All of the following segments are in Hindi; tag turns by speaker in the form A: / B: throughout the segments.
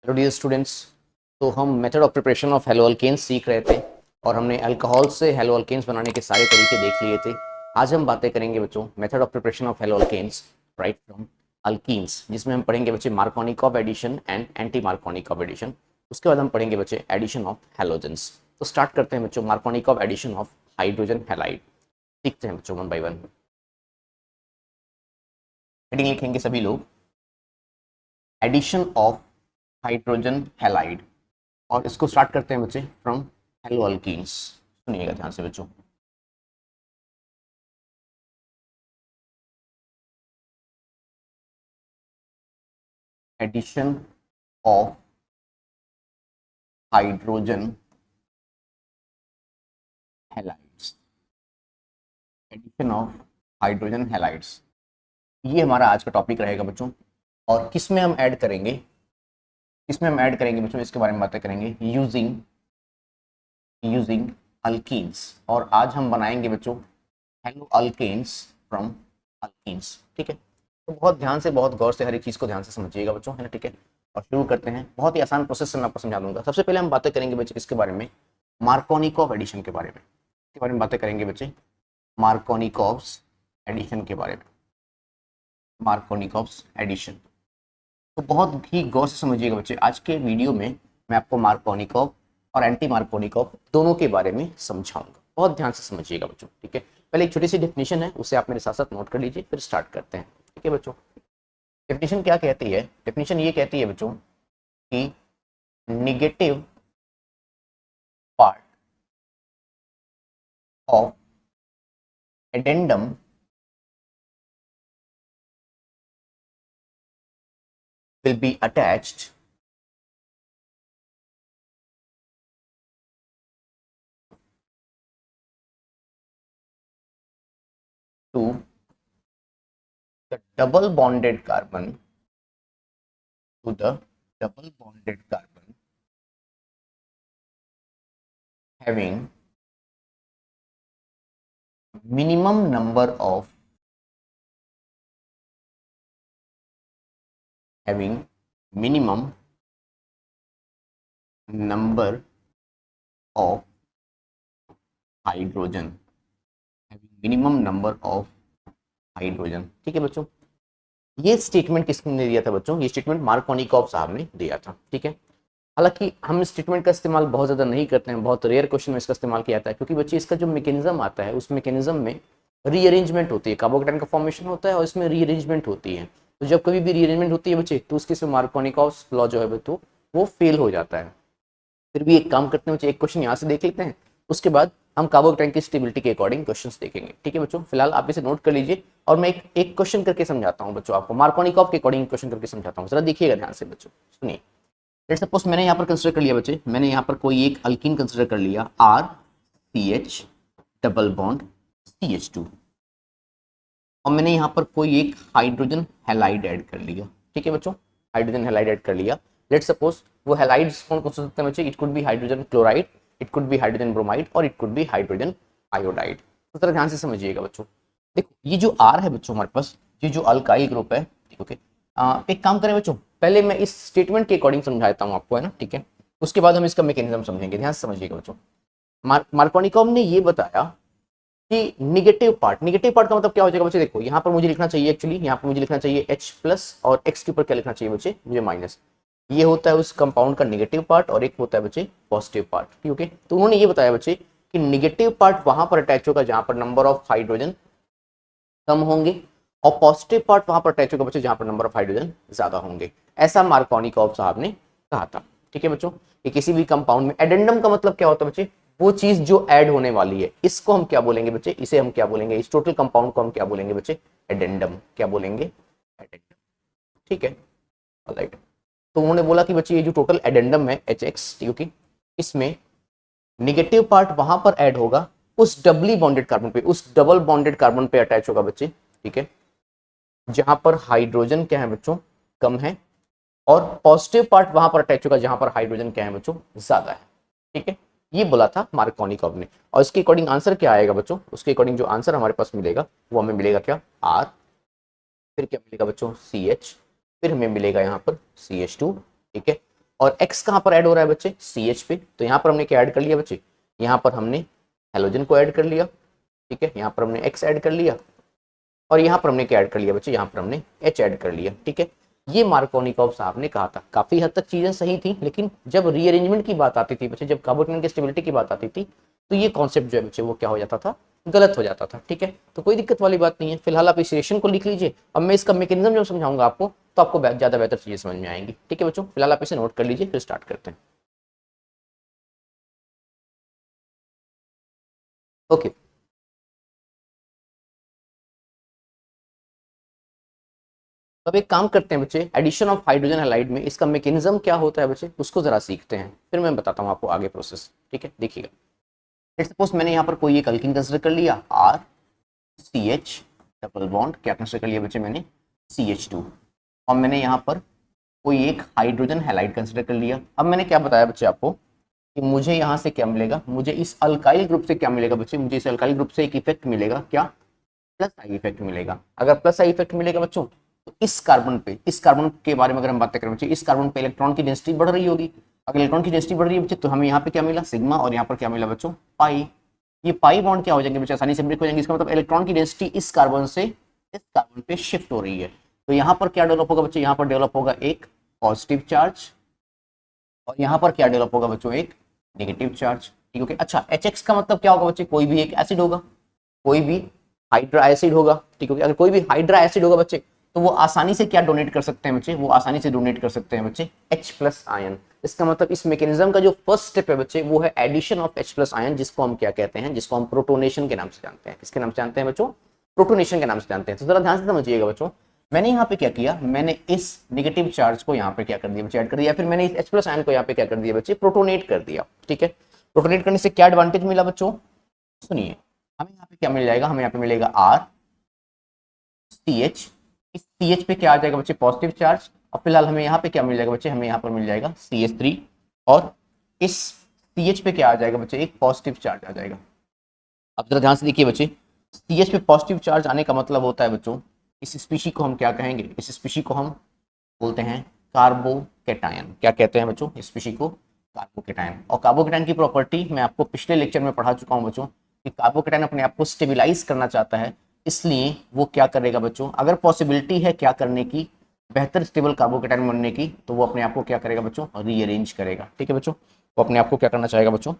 A: Hello dear students. तो हम method of preparation of halo alkanes सीख रहे थे और हमने अल्कोहल से हेलो अल्केन्स बनाने के सारे तरीके देख लिए थे। आज हम बातें करेंगे बच्चों method of preparation of halo alkanes right from alkenes, जिसमें हम पढ़ेंगे बच्चे Markovnikov addition and anti Markovnikov addition. उसके बाद हम पढ़ेंगे बच्चे एडिशन ऑफ हेलोजेंस। तो स्टार्ट करते हैं बच्चों Markovnikov addition of hydrogen halide. सीखते हैं बच्चों वन बाय वन। हेडिंग लिखेंगे सभी लोग, एडिशन ऑफ हाइड्रोजन हैलाइड, और इसको स्टार्ट करते हैं बच्चे फ्रॉम हेलो अल्कीन्स। सुनिएगा ध्यान से बच्चों। Addition of hydrogen halides, addition of hydrogen halides, ये हमारा आज का टॉपिक रहेगा बच्चों। और किस में हम ऐड करेंगे, किस में हम ऐड करेंगे बच्चों, इसके बारे में बातें करेंगे यूजिंग अल्कीन्स। और आज हम बनाएंगे बच्चों हेलो अल्केन्स फ्रॉम अल्कीन्स। ठीक है, तो बहुत ध्यान से बहुत गौर से हर एक चीज़ को ध्यान से समझिएगा बच्चों, है ना। ठीक है, और शुरू करते हैं। बहुत ही आसान प्रोसेस से मैं आपको समझा दूंगा। सबसे पहले हम बातें करेंगे बच्चे किसके बारे में, मार्कोनिकॉव एडिशन के बारे में। इसके बारे में बातें करेंगे बच्चे, मार्कोनिकॉव्स एडिशन के बारे में। मार्कोनिकॉव्स एडिशन तो बहुत ही गौर से समझिएगा बच्चे। आज के वीडियो में मैं आपको मार्कोनिकॉव और एंटी मार्कोनिकॉव दोनों के बारे में समझाऊंगा। बहुत ध्यान से समझिएगा बच्चों। ठीक है, पहले एक छोटी सी डेफिनेशन है, उसे आप मेरे साथ साथ नोट कर लीजिए, फिर स्टार्ट करते हैं। ठीक है बच्चों, डेफिनेशन क्या कहती है? डेफिनेशन ये कहती है बच्चों कि negative part of addendum will be attached to the double bonded carbon, to the double bonded carbon having minimum number of minimum number of hydrogen, minimum number of hydrogen. ठीक है बच्चों, ये स्टेटमेंट किसने दिया था बच्चों? ये स्टेटमेंट मार्कोनिकॉव साहब ने दिया था। ठीक है, हालांकि हम इस स्टेटमेंट का इस्तेमाल बहुत ज़्यादा नहीं करते हैं, बहुत रेयर क्वेश्चन में इसका इस्तेमाल किया जाता है, क्योंकि बच्चे इसका जो मैकेनिज्म आता है उस मैकेनिज्म में रीअरेंजमेंट होती है, कार्बोकेटाइन का फॉर्मेशन होता है और इसमें रीअरेंजमेंट होती है। तो जब कभी भी रीअरेंजमेंट होती है बच्चे, तो उसके मार्कोनिकॉव लॉ जो है बच्चों वो फेल हो जाता है। फिर भी एक काम करते हैं बच्चे, एक क्वेश्चन यहाँ से देख लेते हैं, उसके बाद हम कार्बोकेटाइन की स्टेबिलिटी के अकॉर्डिंग क्वेश्चंस देखेंगे। ठीक है बच्चों, फिलहाल आप इसे नोट कर लीजिए और मैं एक क्वेश्चन करके समझाता हूँ बच्चों, आपको मार्कोनिकॉव के अकॉर्डिंग क्वेश्चन करके समझाता हूँ। जरा देखिएगा ध्यान से बच्चों, सुनिए। लेट्स सपोज मैंने यहाँ पर कंसिडर कर लिया बच्चे, मैंने यहाँ पर कोई एक अल्कीन कंसिडर कर लिया, RCH डबल बॉन्ड CH2, और मैंने यहाँ पर कोई एक हाइड्रोजन हैलाइड ऐड कर लिया। ठीक है बच्चों, हाइड्रोजन हैलाइड ऐड कर लिया। लेट्स सपोज वो हैलाइड्स कौन कौन से सकते हैं बच्चे? It could be hydrogen chloride, it could be hydrogen bromide, और it could be hydrogen iodide. तो जरा ध्यान से समझिएगा बच्चों। देखो ये जो R है बच्चों हमारे पास, ये जो अल्काइल ग्रुप है, ओके। एक काम करें बच्चों, पहले मैं इस स्टेटमेंट के अकॉर्डिंग समझाता हूँ आपको, है ना। ठीक है, उसके बाद हम इसका मैकेनिज्म समझेंगे। ध्यान से समझिएगा बच्चों। मार्कोनिकॉव ने ये बताया कि निगेटिव पार्ट का मतलब क्या हो जाएगा बच्चे? देखो यहाँ पर मुझे लिखना चाहिए, एक्चुअली यहाँ पर मुझे लिखना चाहिए H प्लस, और X के ऊपर क्या लिखना चाहिए बच्चे? मुझे माइनस। ये होता है उस कंपाउंड का निगेटिव पार्ट और एक होता है बच्चे पॉजिटिव पार्ट। ठीक है, तो उन्होंने ये बताया बच्चे कि निगेटिव पार्ट वहां पर अटैच होगा जहां पर नंबर ऑफ हाइड्रोजन कम होंगे, और पॉजिटिव पार्ट वहां पर अटैच होगा बच्चे जहां पर नंबर ऑफ हाइड्रोजन ज्यादा होंगे। ऐसा मार्कोनिकॉव साहब ने कहा था। ठीक है बच्चों, कि किसी भी कंपाउंड में एडेंडम का मतलब क्या होता है बच्चे? वो चीज जो ऐड होने वाली है, इसको हम क्या बोलेंगे बच्चे? इसे हम क्या बोलेंगे? इस टोटल कंपाउंड को हम क्या बोलेंगे बच्चे? एडेंडम। क्या बोलेंगे? एडेंडम। ठीक है, ऑलराइट। तो उन्होंने बोला कि बच्चे ये जो टोटल एडेंडम है HX, क्योंकि इसमें निगेटिव पार्ट वहां पर ऐड होगा उस डबली बॉन्डेड कार्बन पे, उस डबल बॉन्डेड कार्बन पे अटैच होगा बच्चे। ठीक है, जहां पर हाइड्रोजन क्या है बच्चों? कम है, और पॉजिटिव पार्ट वहां पर अटैच होगा जहां पर हाइड्रोजन क्या है बच्चों? ज्यादा है। ठीक है, ये बोला था मार्कोनिकॉव ने। और इसके अकॉर्डिंग आंसर क्या आएगा बच्चों? उसके अकॉर्डिंग जो आंसर हमारे पास मिलेगा वो हमें मिलेगा क्या? R, फिर क्या मिलेगा बच्चों? CH, फिर हमें मिलेगा यहाँ पर CH2। ठीक है, और X कहाँ पर ऐड हो रहा है बच्चे, CH पे, तो यहाँ पर हमने क्या ऐड कर लिया बच्चे, यहाँ पर हमने हेलोजन को ऐड कर लिया, ठीक है, यहाँ पर हमने X ऐड कर लिया और यहाँ पर हमने क्या ऐड कर लिया बच्चे, यहाँ पर हमने H ऐड कर लिया, ठीक है। ये मार्कोनिकॉव साहब ने कहा था, काफी हद तक चीजें सही थी, लेकिन जब रीअरेंजमेंट की बात आती थी बच्चे, जब कार्बोनेट की स्टेबिलिटी की बात आती थी, तो ये कॉन्सेप्ट जो है बच्चे वो क्या हो जाता था, गलत हो जाता था, ठीक है। तो कोई दिक्कत वाली बात नहीं है, फिलहाल आप इस रिएक्शन को लिख लीजिए। अब मैं इसका मैकेनिज्म जब समझाऊंगा आपको, तो आपको ज्यादा बेहतर चीजें समझ में आएंगी, ठीक है बच्चों। फिलहाल आप इसे नोट कर लीजिए, फिर स्टार्ट करते हैं। ओके, अब एक काम करते हैं बच्चे, एडिशन ऑफ हाइड्रोजन हैलाइड में इसका मैकेनिज्म क्या होता है बच्चे, उसको जरा सीखते हैं, फिर मैं बताता हूँ आपको आगे प्रोसेस, ठीक है। देखिएगा, लेट्स सपोज मैंने यहाँ पर कोई एक अल्कीन कंसिडर कर लिया, RCH डबल बॉन्ड, क्या कंसिडर कर लिया बच्चे मैंने, CH2, और मैंने यहाँ पर कोई एक हाइड्रोजन हैलाइड कंसिडर कर लिया। अब मैंने क्या बताया बच्चे आपको कि मुझे यहाँ से क्या मिलेगा, मुझे इस अल्काइल ग्रुप से क्या मिलेगा बच्चे, मुझे इस अल्काइल ग्रुप से एक इफेक्ट मिलेगा, क्या, प्लस आई इफेक्ट मिलेगा। अगर प्लस आई इफेक्ट मिलेगा बच्चों, तो इस कार्बन के बारे में अगर हम बात करें बच्चे, इस कार्बन पे इलेक्ट्रॉन की डेंसिटी बढ़ रही होगी। अगर इलेक्ट्रॉन की डेंसिटी बढ़ रही है बच्चे, तो हमें यहाँ पे क्या मिला, सिग्मा, और यहाँ पर क्या मिला बच्चों, पाई। ये पाई बॉन्ड क्या हो जाएंगे बच्चे, आसानी से ब्रेक हो जाएंगे। इसका मतलब इलेक्ट्रॉन की डेंसिटी इस कार्बन से इस कार्बन पे शिफ्ट हो रही है। तो यहाँ पर क्या डेवलप होगा बच्चे, यहाँ पर डेवलप होगा एक पॉजिटिव चार्ज, और यहाँ पर क्या डेवलप होगा बच्चों, एक नेगेटिव चार्ज, ठीक है। अच्छा, HX का मतलब क्या होगा बच्चे, कोई भी एक एसिड होगा, कोई भी हाइड्रा एसिड होगा, ठीक है। अगर कोई भी हाइड्रा एसिड होगा बच्चे, तो वो आसानी से क्या डोनेट कर सकते हैं बच्चे, वो आसानी से डोनेट कर सकते हैं बच्चे H+ आयन। इसका मतलब इस मैकेनिज्म का जो फर्स्ट स्टेप है बच्चे, वो है एडिशन ऑफ H+ आयन, जिसको हम क्या कहते हैं, जिसको हम प्रोटोनेशन के नाम से जानते हैं। किसके नाम से जानते हैं बच्चों, प्रोटोनेशन के नाम से जानते हैं। तो जरा ध्यान से समझिएगा बच्चों, मैंने यहाँ पे क्या किया, मैंने इस नेगेटिव चार्ज को यहाँ पे क्या कर दिया बच्चे, ऐड कर दिया, फिर मैंने इस H+ आयन को यहाँ पे क्या कर दिया बच्चे, प्रोटोनेट कर दिया, ठीक है। प्रोटोनेट करने से क्या एडवांटेज मिला बच्चों, सुनिए, हमें यहाँ पे क्या मिल जाएगा, हमें यहाँ पे मिलेगा RCH, इस CH पे क्या आ जाएगा बच्चे, पॉजिटिव चार्ज, और फिलहाल हमें यहाँ पे क्या मिल जाएगा बच्चे, हमें यहाँ पर मिल जाएगा CH3, और इस CH पे क्या आ जाएगा बच्चे, एक पॉजिटिव चार्ज आ जाएगा। अब जरा ध्यान से देखिए बच्चे, CH पे पॉजिटिव चार्ज आने का मतलब होता है बच्चों, इस स्पीशी को हम क्या कहेंगे, इस स्पीशी को हम बोलते हैं कार्बोकेटायन। क्या कहते हैं बच्चों, इस स्पीशी को कार्बोकेटायन। और कार्बोकेटायन की प्रॉपर्टी मैं आपको पिछले लेक्चर में पढ़ा चुका हूं बच्चों, कि कार्बोकेटायन अपने आप को स्टेबिलाईज करना चाहता है, इसलिए वो क्या करेगा बच्चों, अगर पॉसिबिलिटी है क्या करने की, बेहतर स्टेबल कार्बोकेटायन बनने की, तो वो अपने आप को क्या करेगा बच्चों, रीअरेंज करेगा, ठीक है बच्चों। वो अपने आप को क्या करना चाहेगा बच्चों,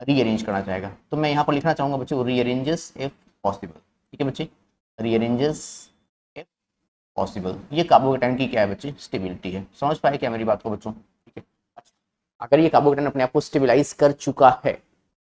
A: रीअरेंज करना चाहेगा। तो मैं यहाँ पर लिखना चाहूंगा बच्चों, रीअरेंजेस इफ पॉसिबल, ठीक है बच्चे, रीअरेंजेस इफ पॉसिबल। ये कार्बोकेटायन की क्या है बच्चे, स्टेबिलिटी है। समझ पाए क्या मेरी बात को बच्चों, ठीक है। अच्छा, अगर ये कार्बोकेटायन अपने आप को स्टेबिलाईज कर चुका है,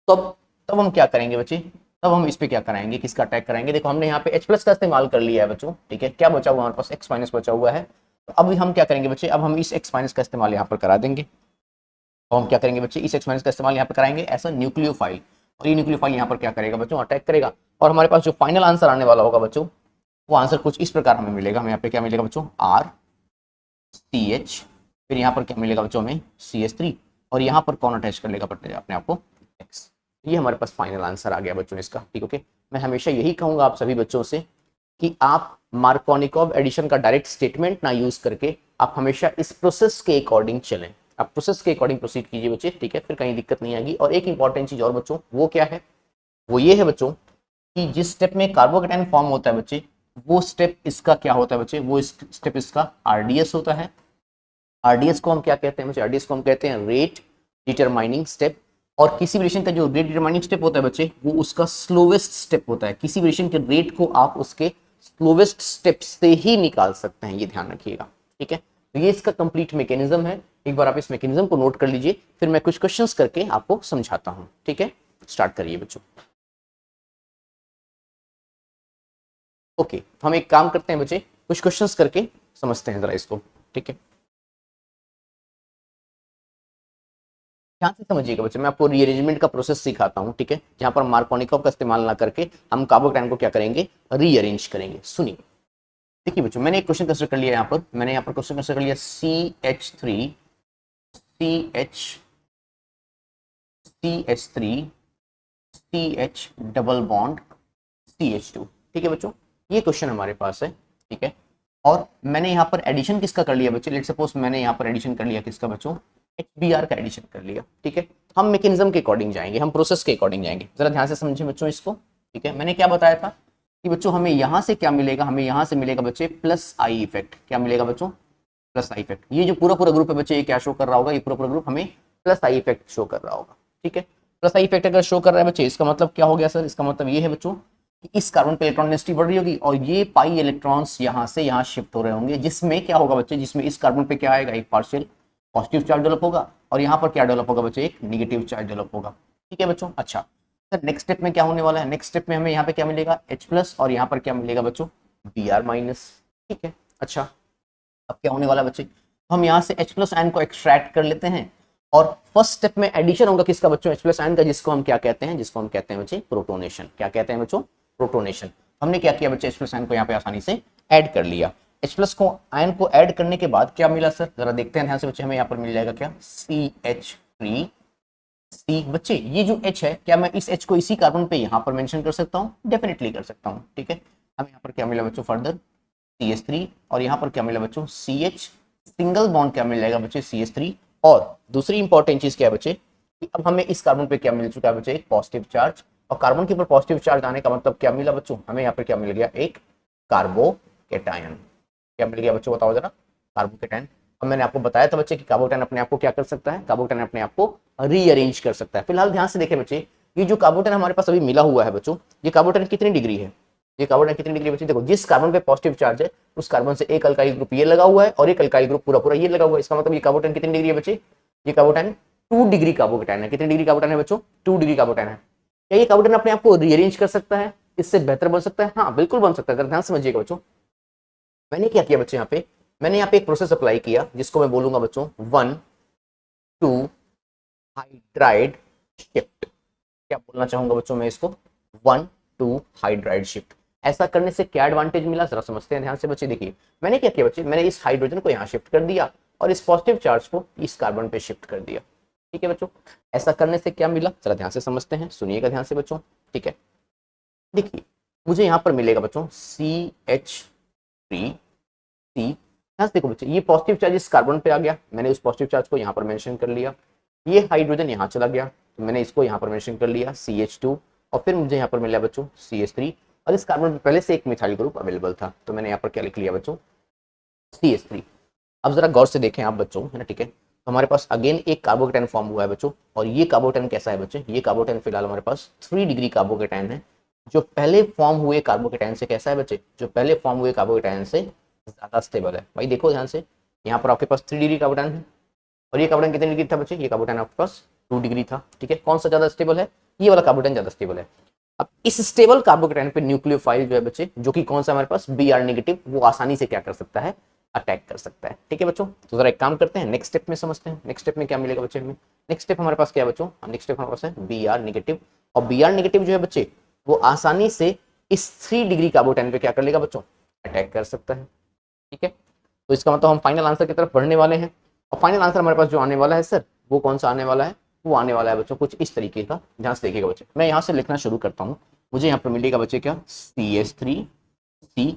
A: तब हम क्या करेंगे बच्चे, तब हम इस पे क्या कराएंगे, किसका अटैक कराएंगे। देखो, हमने यहाँ पे H+ का इस्तेमाल कर लिया है बच्चों, ठीक है। क्या बचा हुआ हमारे पास, X- बचा हुआ है। तो अब हम क्या करेंगे बच्चे, अब हम इस X- का इस्तेमाल यहाँ पर करा देंगे। तो हम क्या करेंगे बच्चे, इस X- का इस्तेमाल यहाँ पर कराएंगे एज अ न्यूक्लियोफाइल, और ये न्यूक्लियोफाइल यहाँ पर क्या करेगा बच्चों, अटैक करेगा। और हमारे पास जो फाइनल आंसर आने वाला होगा बच्चों, वो आंसर कुछ इस प्रकार हमें मिलेगा। हमें यहाँ पे क्या मिलेगा बच्चों, RCH, फिर यहाँ पर क्या मिलेगा बच्चों, हमें CH3, और यहाँ पर कौन अटैच कर लेगा अपने आप को, X। ये हमारे पास फाइनल आंसर आ गया बच्चों इसका, ठीक ओके। मैं हमेशा यही कहूंगा आप सभी बच्चों से कि आप मार्कोनिकॉव एडिशन का डायरेक्ट स्टेटमेंट ना यूज करके आप हमेशा इस प्रोसेस के अकॉर्डिंग चलें। आप प्रोसेस के अकॉर्डिंग प्रोसीड कीजिए बच्चे, ठीक है, फिर कहीं दिक्कत नहीं आएगी। और एक इंपॉर्टेंट चीज और बच्चों, वो क्या है, वो ये है बच्चों कि जिस स्टेप में कार्बोकेटायन फॉर्म होता है बच्चे, वो स्टेप इसका क्या होता है बच्चे, वो स्टेप इसका RDS होता है। RDS को हम क्या कहते हैं बच्चे, RDS को हम कहते हैं रेट डिटरमाइनिंग स्टेप। और किसी भी रिएक्शन का जो रेट डिटरमाइनिंग स्टेप होता है बच्चे, वो उसका स्लोवेस्ट स्टेप होता है। किसी भी रिएक्शन के रेट को आप उसके स्लोवेस्ट स्टेप से ही निकाल सकते हैं, ये ध्यान रखिएगा, ठीक है। तो ये इसका कंप्लीट मैकेनिज्म है। एक बार आप इस मैकेनिज्म को नोट कर लीजिए, फिर मैं कुछ क्वेश्चंस करके आपको समझाता हूं, ठीक है। स्टार्ट करिए बच्चों। ओके, हम एक काम करते हैं बच्चे, कुछ क्वेश्चंस करके समझते हैं जरा इसको, ठीक है। ध्यान से समझिएगा बच्चे, मैं आपको रीअरेंजमेंट का प्रोसेस सिखाता हूं, ठीक है, जहां पर मार्कोनिकॉव का इस्तेमाल ना करके हम कार्बोकेटायन को क्या करेंगे, रीअरेंज करेंगे। सुनिए, देखिए बच्चों, मैंने एक क्वेश्चन कंसिडर कर लिया यहाँ पर, मैंने यहाँ पर क्वेश्चन कंसिडर कर लिया CH डबल बॉन्ड CH2, ठीक है बच्चों। ये क्वेश्चन हमारे पास है, ठीक है। और मैंने यहाँ पर एडिशन किसका कर लिया बच्चों, लेट्स सपोज मैंने यहाँ पर एडिशन कर लिया किसका बच्चों, HBr का एडिशन कर लिया, ठीक है। हम मैकेनिज्म के अकॉर्डिंग जाएंगे, हम प्रोसेस के अकॉर्डिंग जाएंगे, जरा ध्यान से समझिए बच्चों इसको, ठीक है। मैंने क्या बताया था कि बच्चों हमें यहाँ से क्या मिलेगा, हमें यहाँ से मिलेगा बच्चे प्लस आई इफेक्ट। क्या मिलेगा बच्चों? Plus I effect. ये जो पूरा पूरा ग्रुप है बच्चे, ये क्या शो कर रहा होगा? ये पूरा पूरा ग्रुप हमें प्लस आई इफेक्ट शो कर रहा होगा, ठीक है। प्लस आई इफेक्ट अगर शो कर रहा है बच्चे, इसका मतलब क्या हो गया सर? इसका मतलब ये है बच्चों कि इस कार्बन पे इलेक्ट्रॉन डेंसिटी बढ़ रही होगी और ये पाई इलेक्ट्रॉन्स यहाँ से यहाँ शिफ्ट हो रहे होंगे, जिसमें क्या होगा बच्चे? जिसमें इस कार्बन पे क्या आएगा? एक पार्शियल पॉजिटिव चार्ज डेवलप होगा और यहाँ पर क्या डेवलप होगा बच्चे? एक निगेटिव चार्ज डेवलप होगा, ठीक है बच्चों। अच्छा सर, नेक्स्ट स्टेप में क्या होने वाला है? नेक्स्ट स्टेप में हमें यहाँ पे क्या मिलेगा? H+ और यहाँ पर क्या मिलेगा बच्चों? Br-, ठीक है। अच्छा, अब क्या होने वाला है बच्चे? तो हम यहाँ से H+ आयन को एक्सट्रैक्ट कर लेते हैं और फर्स्ट स्टेप में एडिशन होगा किसका बच्चों? H+ आयन का, जिसको हम क्या कहते हैं? जिसको हम कहते हैं बच्चे प्रोटोनेशन। क्या कहते हैं बच्चों? प्रोटोनेशन। हमने क्या किया बच्चे? H+ आयन को यहाँ पे आसानी से ऐड कर लिया। H+ को आयन को ऐड करने के बाद क्या मिला सर? जरा देखते हैं ध्यान से बच्चे, हमें यहाँ पर मिल जाएगा क्या? CH3। बच्चे ये जो H है, क्या मैं इस H को इसी कार्बन पे यहाँ पर मेंशन कर सकता हूँ? डेफिनेटली कर सकता हूँ, ठीक है। हमें यहाँ पर क्या मिला बच्चों? फर्दर CH3 और यहाँ पर क्या मिला बच्चों? CH, सिंगल बॉन्ड क्या मिल जाएगा बच्चे? CH3। और दूसरी इंपॉर्टेंट चीज क्या है बच्चे कि अब हमें इस कार्बन पे क्या मिल चुका है बच्चे? एक पॉजिटिव चार्ज। और कार्बन के ऊपर पॉजिटिव चार्ज आने का मतलब क्या मिला बच्चों? हमें यहाँ पर क्या मिल गया? एक कार्बोकेटायन। क्या मिल गया बच्चों? बताओ जरा। कार्बोकेटायन। अब मैंने आपको बताया था बच्चे कि कार्बोकेटायन अपने आप को क्या कर सकता है? कार्बोकेटायन अपने आप को रीअरेंज कर सकता है। फिलहाल ध्यान से देखें बच्चे, ये जो कार्बोकेटायन हमारे पास अभी मिला हुआ है बच्चों, ये कार्बोकेटायन कितनी डिग्री है? ये कार्बोकेटायन कितनी डिग्री बच्चे? देखो, जिस कार्बन पे पॉजिटिव चार्ज है उस कार्बन से एक अल्काइल ग्रुप ये लगा हुआ है और एक अल्काइल ग्रुप पूरा पूरा ये लगा हुआ है। इसका मतलब ये कार्बोकेटायन कितनी डिग्री है बच्चे? ये कार्बोकेटायन 2 डिग्री कार्बोकेटायन है। कितनी डिग्री कार्बोकेटायन है बच्चों? 2 डिग्री कार्बोकेटायन है। क्या ये कार्बोकेटायन अपने आप को रीअरेंज कर सकता है? इससे बेहतर बन सकता है? हाँ बिल्कुल बन सकता है। अगर ध्यान समझिएगा बच्चों, मैंने क्या किया बच्चे? यहाँ पे मैंने यहाँ पे एक प्रोसेस अप्लाई किया जिसको मैं बोलूंगा बच्चों 1,2 हाइड्राइड शिफ्ट। क्या बोलना चाहूंगा बच्चों मैं इसको? 1,2 हाइड्राइड शिफ्ट। ऐसा करने से क्या एडवांटेज मिला जरा समझते हैं ध्यान से बच्चे। देखिए मैंने क्या किया बच्चे, मैंने इस हाइड्रोजन को यहाँ शिफ्ट कर दिया और इस पॉजिटिव चार्ज को इस कार्बन पे शिफ्ट कर दिया, ठीक है बच्चों। ऐसा करने से क्या मिला जरा ध्यान से समझते हैं, सुनिएगा ध्यान से बच्चों, ठीक है। देखिए मुझे यहाँ पर मिलेगा बच्चों CH3। ध्यान से देखो बच्चे, ये पॉजिटिव चार्ज इस कार्बन पे आ गया, मैंने उस पॉजिटिव चार्ज को यहाँ पर मेंशन कर लिया। ये हाइड्रोजन यहाँ चला गया तो मैंने इसको यहाँ पर मेंशन कर लिया CH2। और फिर मुझे यहाँ पर मिला बच्चों CH3 और इस कार्बन पे पहले से एक मिथाइल ग्रुप अवेलेबल था तो मैंने यहाँ पर क्या लिख लिया बच्चों? CH3। अब जरा गौर से देखें आप बच्चों, है ना, ठीक है। तो हमारे पास अगेन एक कार्बोकेटायन फॉर्म हुआ है बच्चों और ये कार्बोकेटायन कैसा है बच्चे? ये कार्बोकेटायन फिलहाल हमारे पास 3 डिग्री कार्बोकेटायन है। जो पहले फॉर्म हुए कार्बोकेटायन से कैसा है बच्चे? जो पहले फॉर्म हुए कार्बोकेटायन से ज्यादा स्टेबल है। भाई देखो ध्यान से, यहाँ पर आपके पास 3 डिग्री कार्बोकेटायन है और ये कार्बोकेटायन कितनी डिग्री था बच्चे? ये कार्बोकेटायन आपके पास 2 डिग्री था, ठीक है। कौन सा ज्यादा स्टेबल है? ये वाला कार्बोकेटायन ज्यादा स्टेबल है। अब इस स्टेबल कार्बोकेटायन पे न्यूक्लियोफाइल जो है बच्चे, जो कि कौन सा हमारे पास Br-, वो आसानी से क्या कर सकता है? अटैक कर सकता है, ठीक है बच्चों। तो जरा एक काम करते हैं, नेक्स्ट स्टेप में समझते हैं। नेक्स्ट स्टेप में क्या मिलेगा बच्चे हमें? नेक्स्ट स्टेप हमारे पास क्या है बच्चों? नेक्स्ट स्टेप हमारे पास है Br-, और Br- जो है बच्चे वो आसानी से इस 3 डिग्री कार्बोकेटायन पे क्या कर लेगा बच्चों? अटैक कर सकता है, ठीक है। तो इसका मतलब हम फाइनल आंसर की तरफ बढ़ने वाले हैं और फाइनल आंसर हमारे पास जो आने वाला है सर, वो कौन सा आने वाला है? वो आने वाला है बच्चों कुछ इस तरीके का। ध्यान से देखिएगा बच्चे, मैं यहाँ से लिखना शुरू करता हूँ। मुझे यहाँ पर मिलेगा बच्चे क्या? CH3 C।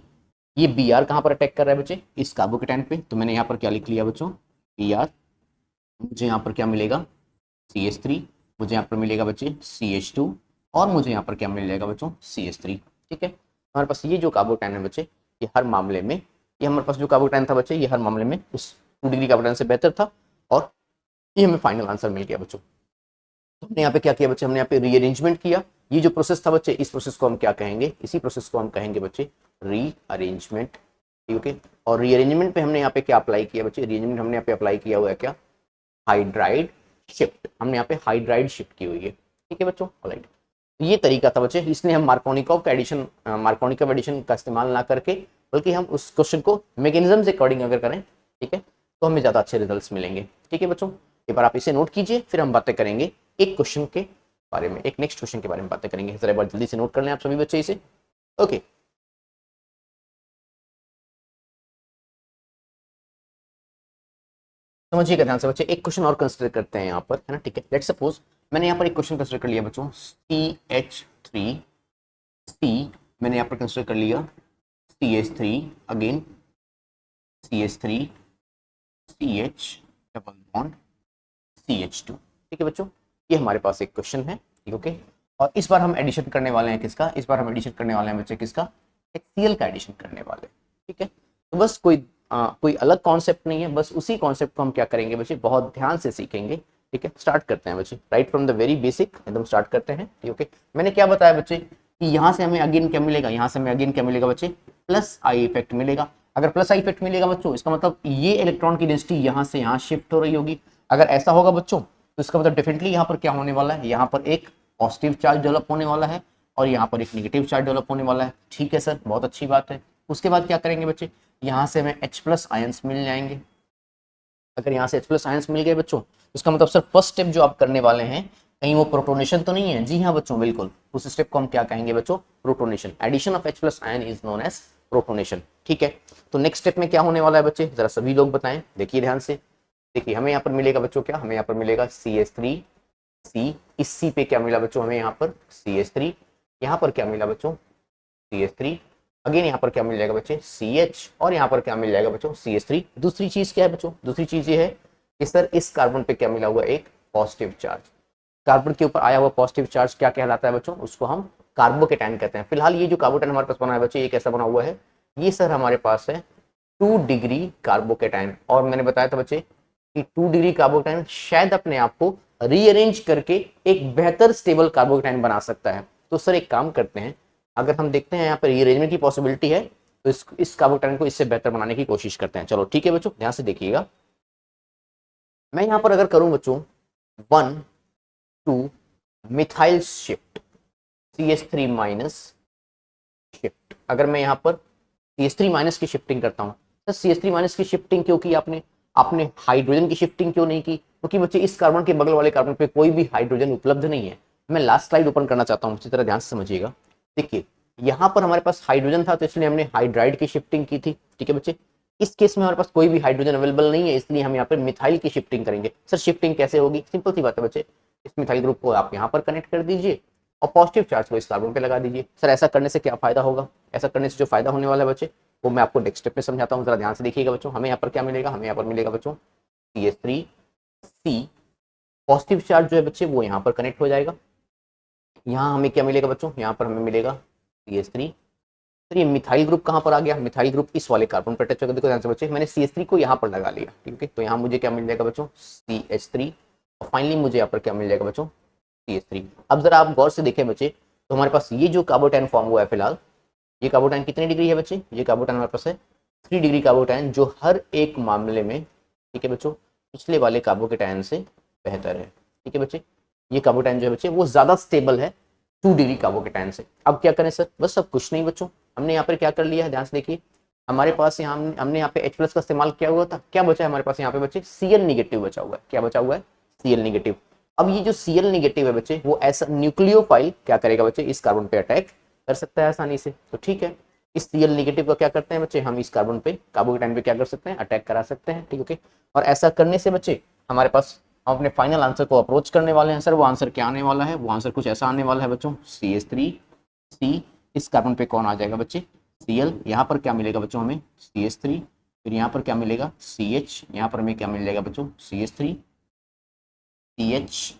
A: ये Br कहाँ पर अटैक कर रहा है बच्चे? इस कार्बोकेटायन पे, तो मैंने यहाँ पर क्या लिख लिया बच्चों? Br। मुझे यहाँ पर क्या मिलेगा? CH3। मुझे यहाँ पर मिलेगा बच्चे CH2 और मुझे यहाँ पर क्या मिल जाएगा बच्चों? CH3, ठीक है। हमारे पास ये जो कार्बोकेटायन है बच्चे, ये हर मामले में, ये हमारे पास जो कार्बोकेटायन था बच्चे, ये हर मामले में उस 2 डिग्री कार्बोकेटायन से बेहतर था और ये हमें फाइनल आंसर मिल गया बच्चों। तो हमने यहाँ पे क्या किया बच्चे? हमने यहाँ पे रीअरेंजमेंट किया। ये जो प्रोसेस था बच्चे, इस प्रोसेस को हम क्या कहेंगे? इसी प्रोसेस को हम कहेंगे बच्चे रीअरेंजमेंट, ठीक है। और रीअरेंजमेंट पे हमने यहाँ पे क्या अप्लाई किया बच्चे? रीअरेंजमेंट हमने यहाँ पे अप्लाई किया हुआ है क्या? Hydride shift. हमने यहाँ पे हाइड्राइड शिफ्ट की हुई है, ठीक है बच्चों, ऑलराइट। ये तरीका था बच्चे, इसलिए हम मार्कोनिकॉव का एडिशन, मार्कोनिकॉव एडिशन का इस्तेमाल ना करके, बल्कि हम उस क्वेश्चन को मैकेनिज्म से अकॉर्डिंग अगर करें, ठीक है, तो हमें ज्यादा अच्छे रिजल्ट्स मिलेंगे, ठीक है बच्चों। एक बार आप इसे नोट कीजिए, फिर हम बातें करेंगे एक क्वेश्चन के बारे में, एक नेक्स्ट क्वेश्चन के बारे में बातें करेंगे। जरा एक बार जल्दी से नोट कर लें आप सभी बच्चे इसे, ओके। समझिएगा ध्यान से बच्चे, एक क्वेश्चन और कंसिडर करते हैं यहाँ पर, है ना, ठीक है। लेट्स सपोज मैंने यहाँ पर एक क्वेश्चन कंसिडर कर लिया बच्चों, CH3 C। मैंने यहाँ पर कंसिडर कर लिया CH3, again CH3 CH double bond CH2। ठीक है बच्चों, ये हमारे पास एक क्वेश्चन है। ठीक ओके, और इस बार हम एडिशन करने वाले हैं किसका, इस बार हम एडिशन करने वाले हैं बच्चे किसका, HCl का एडिशन करने वाले हैं। ठीक है, तो बस कोई अलग कॉन्सेप्ट नहीं है, बस उसी कॉन्सेप्ट को हम क्या करेंगे बच्चे, बहुत ध्यान से सीखेंगे। ठीक है, स्टार्ट करते हैं बच्चे, right from the very basic एकदम स्टार्ट करते हैं। ठीक ओके, मैंने क्या बताया बच्चे कि यहाँ से हमें अगेन क्या मिलेगा, यहाँ से हमें अगेन क्या मिलेगा बच्चे, प्लस आई इफेक्ट मिलेगा। अगर प्लस आई इफेक्ट मिलेगा बच्चों, इसका मतलब ये इलेक्ट्रॉन की डेंसिटी यहाँ से यहाँ शिफ्ट हो रही होगी। अगर ऐसा होगा बच्चों तो इसका मतलब डेफिनेटली यहाँ पर क्या होने वाला है, यहाँ पर एक पॉजिटिव चार्ज डेवलप होने वाला है और यहाँ पर एक नेगेटिव चार्ज डेवलप होने वाला है। ठीक है सर, बहुत अच्छी बात है। उसके बाद क्या करेंगे बच्चे, यहाँ से हमें H+ आयंस मिल जाएंगे। अगर यहाँ से H+ आयंस मिल गए बच्चों, उसका मतलब सर फर्स्ट स्टेप जो आप करने वाले हैं कहीं वो प्रोटोनेशन तो नहीं है। जी हाँ बच्चों, बिल्कुल, उस स्टेप को हम क्या कहेंगे बच्चों, protonation. Addition of H+ ion is known as protonation. ठीक है, तो नेक्स्ट स्टेप में क्या होने वाला है बच्चे, जरा सभी लोग बताएं, देखिए ध्यान से। देखिए हमें यहाँ पर मिलेगा बच्चों क्या, हमें यहाँ पर मिलेगा CH3C। इस C पे क्या मिला बच्चों, हमें यहाँ पर CH3। यहाँ पर क्या मिला बच्चों, CH3। अगेन यहाँ पर क्या मिल जाएगा बच्चे, CH। और यहाँ पर क्या मिल जाएगा बच्चों, CH3। दूसरी चीज क्या है बच्चों, दूसरी चीज ये है कि सर इस कार्बन पे क्या मिला हुआ, एक पॉजिटिव चार्ज। कार्बन के ऊपर आया हुआ पॉजिटिव चार्ज क्या कहलाता है बच्चों, उसको हम कार्बोकेटाइन कहते हैं। फिलहाल ये जो कार्बोकेटाइन हमारे पास बना है बच्चे, ये कैसा बना हुआ है, ये सर हमारे पास है 2 डिग्री कार्बोकेटाइन। और मैंने बताया था बच्चे कि 2 डिग्री कार्बोकेटाइन शायद अपने आप को रीअरेंज करके एक बेहतर स्टेबल कार्बोकेटाइन बना सकता है। तो सर एक काम करते हैं, अगर हम देखते हैं यहाँ पर रीअरेंजमेंट की पॉसिबिलिटी है तो इस कार्बोकेटाइन को इससे बेहतर बनाने की कोशिश करते हैं। चलो ठीक है बच्चों, ध्यान से देखिएगा। मैं यहाँ पर अगर करूं बच्चों 1 2 methyl shift CH3 minus shift, अगर मैं यहाँ पर CH3 माइनस की शिफ्टिंग करता हूँ, तो CH3 माइनस की शिफ्टिंग क्यों की आपने, आपने हाइड्रोजन की शिफ्टिंग क्यों नहीं की, क्योंकि बच्चे इस कार्बन के बगल वाले कार्बन पे कोई भी हाइड्रोजन उपलब्ध नहीं है। मैं लास्ट स्लाइड ओपन करना चाहता हूँ, अच्छी तरह ध्यान से समझिएगा। देखिए यहाँ पर हमारे पास हाइड्रोजन था तो इसलिए हमने हाइड्राइड की शिफ्टिंग की थी। ठीक है बच्चे, इस केस में हमारे पास कोई भी हाइड्रोजन अवेलेबल नहीं है, इसलिए हम यहाँ पर मिथाइल की शिफ्टिंग करेंगे। सर शिफ्टिंग कैसे होगी, सिंपल सी बात है बच्चे, इस मिथाइल ग्रुप को आप यहाँ पर कनेक्ट कर दीजिए और पॉजिटिव चार्ज को इस कार्बन पे लगा दीजिए। सर ऐसा करने से क्या फायदा होगा, ऐसा करने से जो फायदा होने वाला है बच्चे वो मैं आपको नेक्स्ट स्टेप में समझाता हूँ, जरा ध्यान से देखिएगा बच्चों। हमें यहाँ पर क्या मिलेगा, हमें यहाँ पर मिलेगा बच्चों CH3C। पॉजिटिव चार्ज जो है बच्चे वो यहाँ पर कनेक्ट हो जाएगा। यहाँ हमें क्या मिलेगा बच्चों, यहाँ पर हमें मिलेगा CH3। तो ये मिथाइल ग्रुप कहाँ पर आ गया, मिथाइल ग्रुप इस वाले कार्बन पर टच होगा। देखो ध्यान से बच्चे, मैंने CH3 को यहाँ पर लगा लिया। ठीक है, तो यहाँ मुझे क्या मिल जाएगा बच्चों, CH3। और फाइनली मुझे यहाँ पर क्या मिल जाएगा बच्चों, CH3। अब जरा आप गौर से देखें बच्चे, तो हमारे पास ये जो कार्बोटाइन फॉर्म हुआ है फिलहाल, ये कार्बोटाइन कितनी डिग्री है बच्चे, ये कार्बोटाइन हमारे पास है 3 डिग्री कार्बोटाइन, जो हर एक मामले में, ठीक है बच्चों, पिछले वाले कार्बोकेटाइन से बेहतर है। ठीक है बच्चे, ये कार्बोटाइन जो है बच्चे वो ज्यादा स्टेबल है 2 डिग्री कार्बोकेटाइन से। अब क्या करें सर, बस सब कुछ नहीं बच्चों, हमने यहाँ पर क्या कर लिया है, ध्यान से देखिए। हमारे पास यहाँ हमने यहाँ पे H+ का इस्तेमाल किया हुआ था, क्या बचा है हमारे पास यहाँ पे बच्चे, Cl निगेटिव बचा हुआ है। क्या बचा हुआ है, Cl निगेटिव। अब ये जो Cl निगेटिव है बच्चे वो ऐसा न्यूक्लियोफाइल क्या करेगा बच्चे, इस कार्बन पे अटैक कर सकता है आसानी से। तो ठीक है, इस Cl निगेटिव का क्या करते हैं बच्चे, हम इस कार्बन पे कार्बोकेटाइन पे क्या कर सकते हैं, अटैक करा सकते हैं। ठीक है, और ऐसा करने से बच्चे हमारे पास हम अपने फाइनल आंसर को अप्रोच करने वाले हैं। सर वो आंसर क्या आने वाला है, वो आंसर कुछ ऐसा आने वाला है बच्चों, CH3C। इस कार्बन पे कौन आ जाएगा बच्चे, Cl। यहाँ पर क्या मिलेगा बच्चों हमें, CH3। फिर यहाँ पर क्या मिलेगा, CH। यहाँ पर हमें क्या मिल जाएगा बच्चों, CH3 CH3।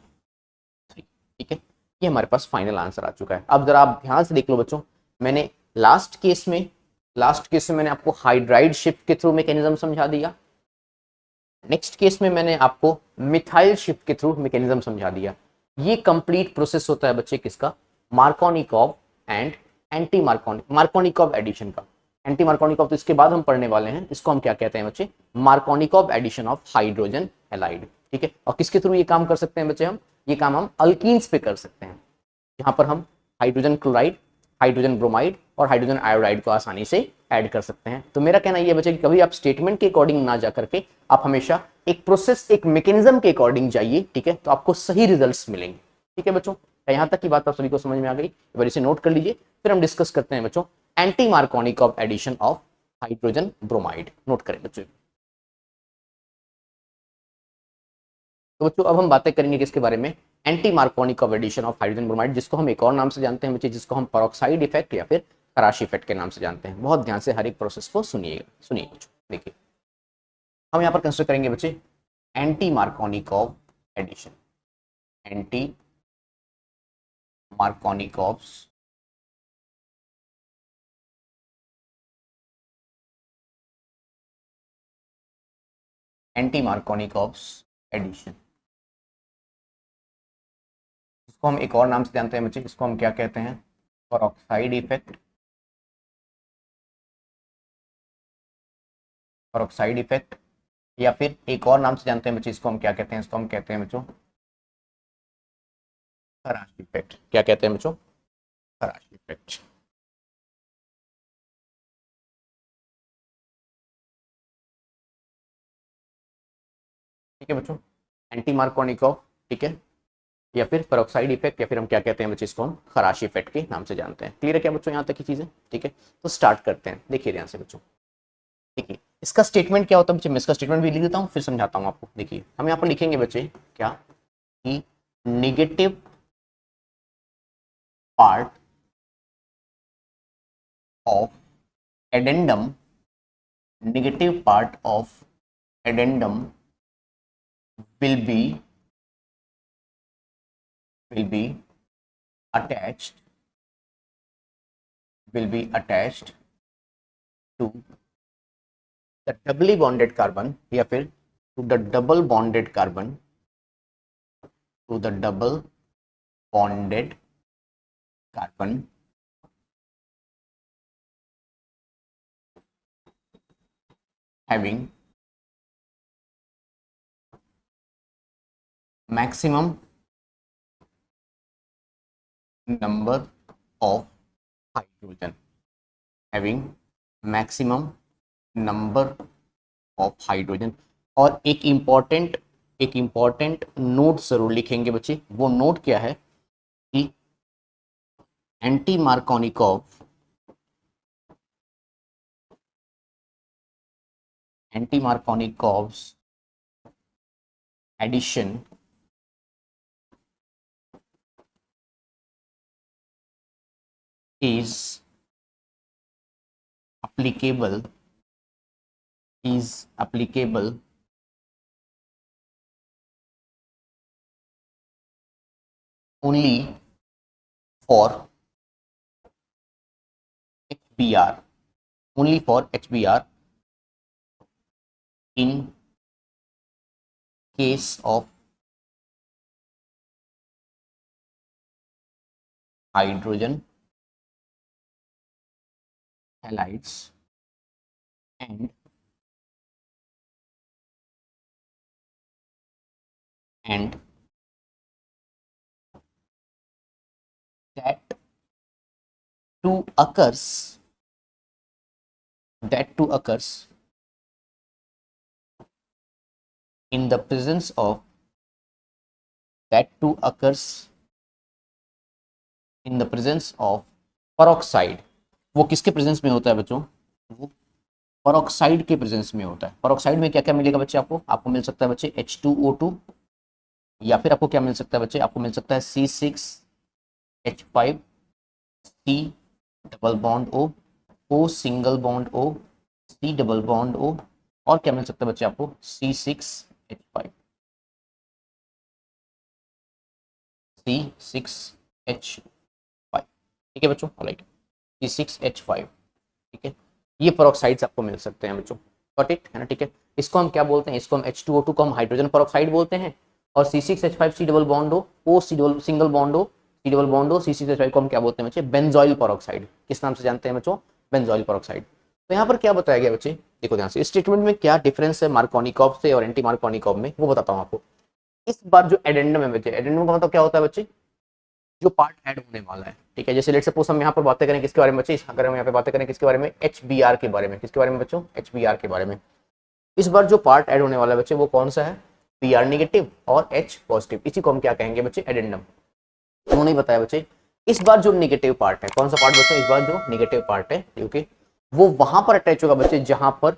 A: ठीक है, ये हमारे पास फाइनल आंसर आ चुका है। अब जरा आप ध्यान से देख लो बच्चों, मैंने लास्ट केस में मैंने आपको हाइड्राइड शिफ्ट के थ्रू मैकेनिज्म समझा दिया। नेक्स्ट केस में मैंने आपको मिथाइल शिफ्ट के थ्रू मैकेनिज्म समझा दिया। ये कंप्लीट प्रोसेस होता है बच्चे किसका, Markovnikov and anti Markovnikov addition का। एंटी मार्कोनिकॉव तो इसके बाद हम पढ़ने वाले हैं, इसको हम क्या कहते हैं बच्चे, Markovnikov addition of hydrogen halide. ठीक है, और किसके थ्रू ये काम कर सकते हैं बच्चे, हम ये काम हम अल्कीन्स पे कर सकते हैं। यहाँ पर हम हाइड्रोजन क्लोराइड, हाइड्रोजन ब्रोमाइड और हाइड्रोजन आयोडाइड को आसानी से ऐड कर सकते हैं। तो मेरा कहना यह बच्चे कि कभी आप स्टेटमेंट के अकॉर्डिंग ना जा करके आप हमेशा एक प्रोसेस, एक मैकेनिज्म के अकॉर्डिंग जाइए। ठीक है, तो आपको सही रिजल्ट्स मिलेंगे। ठीक है बच्चों, यहाँ तक की बात आप सभी को समझ में आ गई, एक बार इसे नोट कर लीजिए। फिर हम डिस्कस करते हैं बच्चों anti Markovnikov addition of hydrogen bromide. Note करें बच्चों। तो बच्चों अब हम बातें करेंगे किसके बारे में, anti Markovnikov addition of hydrogen bromide, जिसको हम एक और नाम से जानते हैं बच्चे, जिसको हम पेरोक्साइड इफेक्ट या फिर खराश इफेक्ट के नाम से जानते हैं। बहुत ध्यान से हर एक प्रोसेस को सुनिएगा बच्चों। देखिए हम यहाँ पर कंसिडर करेंगे बच्चे anti Markovnikov addition, anti Markovnikov's addition. इसको हम एक और नाम से जानते हैं बच्चे, इसको हम क्या कहते हैं, पेरोक्साइड इफेक्ट। पेरोक्साइड इफेक्ट, या फिर एक और नाम से जानते हैं बच्चे, इसको हम क्या कहते हैं, इसको हम कहते हैं बच्चों खराश इफेक्ट। क्या कहते हैं बच्चों, खराश इफेक्ट। ठीक है बच्चों, एंटी मार्कोनिकॉव, ठीक है, या फिर पेरोक्साइड इफेक्ट, या फिर हम क्या कहते हैं बच्चे, इसको हम खराश इफेक्ट के नाम से जानते हैं। क्लियर है क्या बच्चों यहाँ तक की चीजें? ठीक है, तो स्टार्ट करते हैं। देखिए यहाँ से बच्चों, देखिए इसका स्टेटमेंट क्या होता है बच्चे, मैं इसका स्टेटमेंट भी लिख देता हूँ फिर समझाता हूँ आपको। देखिए हम यहाँ पर लिखेंगे बच्चे क्या, कि negative part of addendum, negative part of addendum will be attached to the doubly bonded carbon, या फिर to the double bonded carbon, to the double bonded carbon having maximum number of hydrogen, having maximum number of hydrogen। और एक इंपॉर्टेंट नोट जरूर लिखेंगे बच्चे, वो नोट क्या है कि anti Markovnikov's addition is applicable only for HBr, in case of hydrogen halides and that too occurs in the presence of peroxide। वो किसके प्रेजेंस में होता है बच्चों, वो पेरोक्साइड के प्रेजेंस में होता है। पेरोक्साइड में क्या क्या मिलेगा बच्चे, आपको मिल सकता है बच्चे H2O2, या फिर आपको क्या मिल सकता है बच्चे, आपको मिल सकता है C6H5, C double bond O, O single bond O, C double bond O, और क्या मिल सकता है बच्चे आपको C6H5, C6H5। ठीक है बच्चों, राइट, C6H5। ठीक है, ये पेरोक्साइड्स आपको मिल सकते हैं बच्चों, गॉट इट, है ना। ठीक है, इसको हम क्या बोलते हैं, इसको हम H2O2 को हम हाइड्रोजन पेरोक्साइड बोलते हैं, और C6H5 C double bond O C double single bond O C double bond O C6H5 को हम क्या बोलते हैं बच्चे, बेंजोइल पेरोक्साइड। किस नाम से जानते हैं बच्चों, बेंजोइल पेरोक्साइड। तो यहाँ पर क्या बताया गया बच्चे, देखो ध्यान से, इस स्टेटमेंट में क्या डिफरेंस है मार्कोनिकॉव से और एंटी मार्कोनिकॉव में, वो बताता हूँ आपको। इस बार जो एडेंडम है बच्चे, एडेंडम का मतलब क्या होता है बच्चे, जो पार्ट ऐड होने वाला है। ठीक है, जैसे लेट्स सपोज हम यहाँ पर बातें करें किसके बारे में बच्चे, अगर हम यहाँ पे बातें करें किसके बारे में, HBr के बारे में। किसके बारे में बच्चों, HBr के बारे में। इस बार जो पार्ट ऐड होने वाला है बच्चे, वो कौन सा है, Pr नेगेटिव और H पॉजिटिव। इसी को हम क्या कहेंगे बच्चे, एडेंडम। उन्होंने बताया बच्चे, इस बार जो नेगेटिव पार्ट है, कौन सा पार्ट बच्चों, इस बार जो नेगेटिव पार्ट है, क्योंकि वो वहां पर अटैच होगा बच्चे जहां पर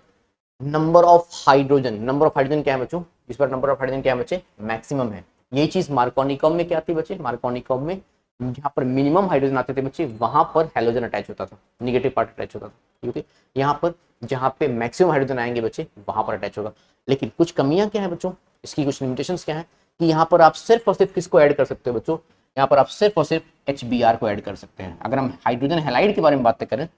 A: नंबर ऑफ हाइड्रोजन क्या है बच्चों, इस बार नंबर ऑफ हाइड्रोजन क्या है बच्चे, मैक्सिमम है। यही चीज मार्कोनिकॉव में क्या थी बच्चे, मार्कोनिकॉव में जहां पर मिनिमम हाइड्रोजन आते थे बच्चे, वहां पर हैलोजन अटैच होता था, नेगेटिव पार्ट अटैच होता था। क्योंकि यहाँ पर जहां पे मैक्सिमम हाइड्रोजन आएंगे बच्चे, वहां पर अटैच होगा। लेकिन कुछ कमियां क्या है बच्चों, इसकी कुछ लिमिटेशंस क्या है, कि यहाँ पर आप सिर्फ और सिर्फ किसको ऐड कर सकते हो बच्चों, यहाँ पर आप सिर्फ और सिर्फ HBr को ऐड कर सकते हैं। अगर हम हाइड्रोजन हैलाइड के बारे में बात करें,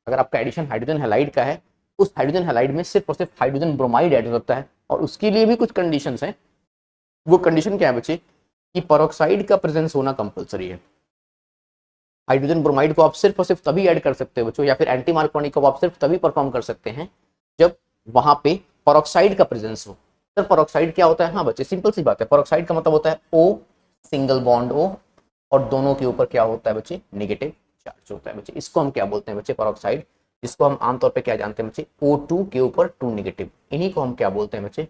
A: अगर आपका एडिशन हाइड्रोजन हैलाइड का है, उस हाइड्रोजन हैलाइड में सिर्फ और सिर्फ हाइड्रोजन ब्रोमाइड ऐड हो सकता है, और उसके लिए भी कुछ कंडीशंस हैं। वो कंडीशन क्या है बच्चे, कि पेरोक्साइड का प्रेजेंस होना कंपलसरी है। हाइड्रोजन ब्रोमाइड को आप सिर्फ और सिर्फ तभी ऐड कर सकते हो बच्चों, या फिर एंटी मार्कोनी को आप सिर्फ तभी परफॉर्म कर सकते हैं जब वहां पे पेरोक्साइड का प्रेजेंस हो। सर पेरोक्साइड क्या होता है? हाँ बच्चे, सिंपल सी बात है, पेरोक्साइड का मतलब होता है O सिंगल बॉन्ड O, और दोनों के ऊपर क्या होता है बच्चे, नेगेटिव चार्ज होता है बच्चे। इसको हम क्या बोलते हैं बच्चे, पेरोक्साइड, जिसको हम आमतौर पे क्या जानते हैं बच्चे, O2 के ऊपर 2 नेगेटिव। इन्हीं को हम क्या बोलते हैं बच्चे,